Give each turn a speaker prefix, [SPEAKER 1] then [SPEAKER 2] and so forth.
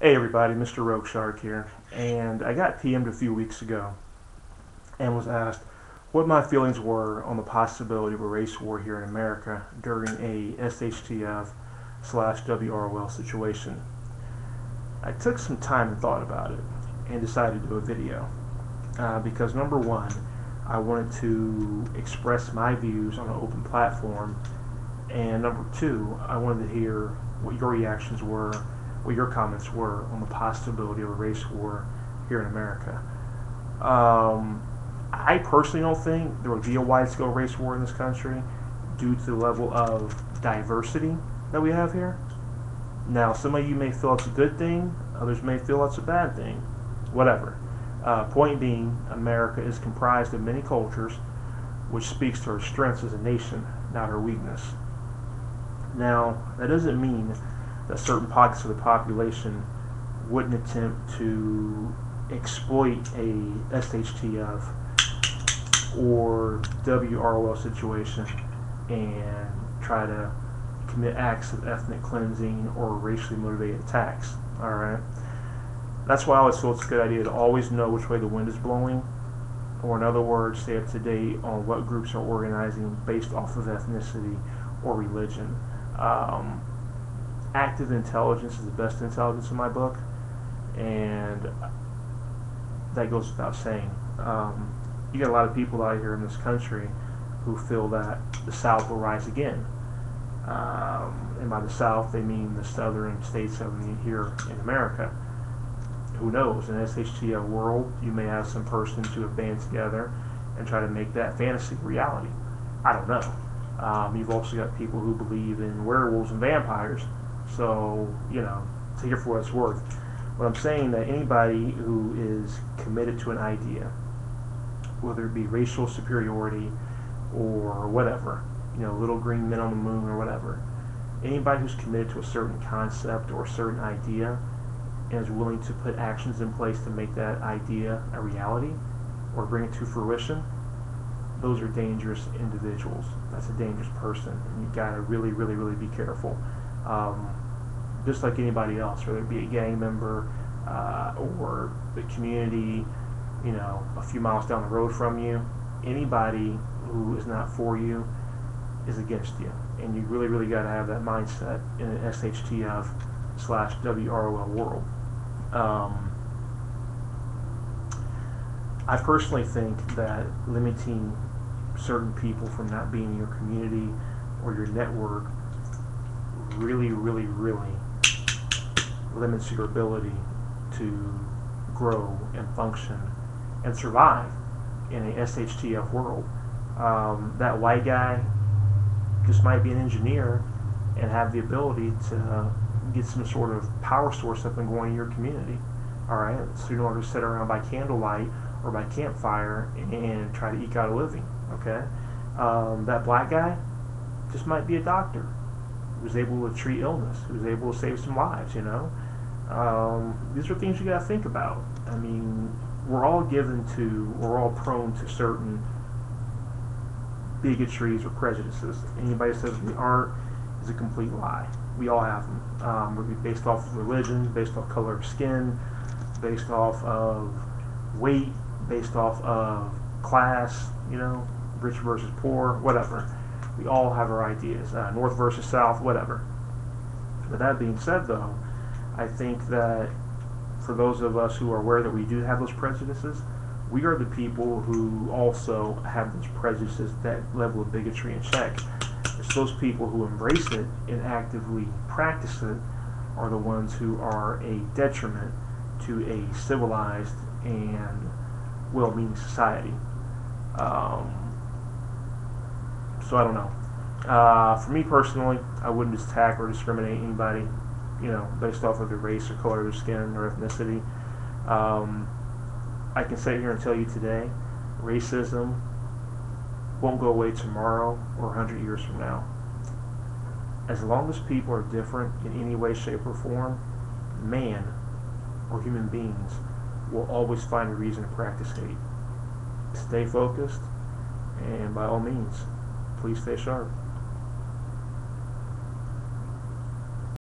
[SPEAKER 1] Hey everybody, Mr. Rogue Shark here, and I got PM'd a few weeks ago and was asked what my feelings were on the possibility of a race war here in America during a SHTF slash WROL situation. I took some time and thought about it and decided to do a video because number one, I wanted to express my views on an open platform, and number two, I wanted to hear what your reactions were, what your comments were on the possibility of a race war here in America. I personally don't think there would be a wide-scale race war in this country due to the level of diversity that we have here. Now, some of you may feel it's a good thing, others may feel it's a bad thing. Whatever. Point being, America is comprised of many cultures, which speaks to our strengths as a nation, not our weakness. Now, that doesn't mean that certain pockets of the population wouldn't attempt to exploit a SHTF or WROL situation and try to commit acts of ethnic cleansing or racially motivated attacks. Alright? That's why I always feel it's a good idea to always know which way the wind is blowing, or in other words, stay up to date on what groups are organizing based off of ethnicity or religion. Active intelligence is the best intelligence in my book, and that goes without saying. You got a lot of people out here in this country who feel that the South will rise again. And by the South, they mean the southern states here in America. Who knows? In an SHTF world, you may have some persons who have band together and try to make that fantasy reality. I don't know. You've also got people who believe in werewolves and vampires. So, take it for what it's worth. But I'm saying that anybody who is committed to an idea, whether it be racial superiority or whatever, little green men on the moon or whatever, anybody who's committed to a certain concept or a certain idea and is willing to put actions in place to make that idea a reality or bring it to fruition, those are dangerous individuals. That's a dangerous person, and you've got to really, really, really be careful. Just like anybody else, whether it be a gang member or the community, a few miles down the road from you, anybody who is not for you is against you. And you really, really got to have that mindset in an SHTF slash WROL world. I personally think that limiting certain people from not being in your community or your network really, really, really limits your ability to grow and function and survive in a SHTF world. That white guy just might be an engineer and have the ability to get some sort of power source up and going in your community. Alright, so you don't have to sit around by candlelight or by campfire and try to eke out a living. Okay, that black guy just might be a doctor who's able to treat illness, who's able to save some lives. These are things you got to think about. I mean, we're all prone to certain bigotries or prejudices. Anybody that says we aren't is a complete lie. We all have them. We're based off of religion, based off color of skin, based off of weight, based off of class, rich versus poor, whatever. We all have our ideas, north versus south, whatever. With that being said, though, I think that for those of us who are aware that we do have those prejudices, we are the people who also have those prejudices, that level of bigotry in check. It's those people who embrace it and actively practice it are the ones who are a detriment to a civilized and well-meaning society. So I don't know. For me personally, I wouldn't just attack or discriminate anybody, based off of their race or color of their skin or ethnicity. I can sit here and tell you today, racism won't go away tomorrow or 100 years from now. As long as people are different in any way, shape, or form, man or human beings will always find a reason to practice hate. Stay focused, and by all means, please stay sharp.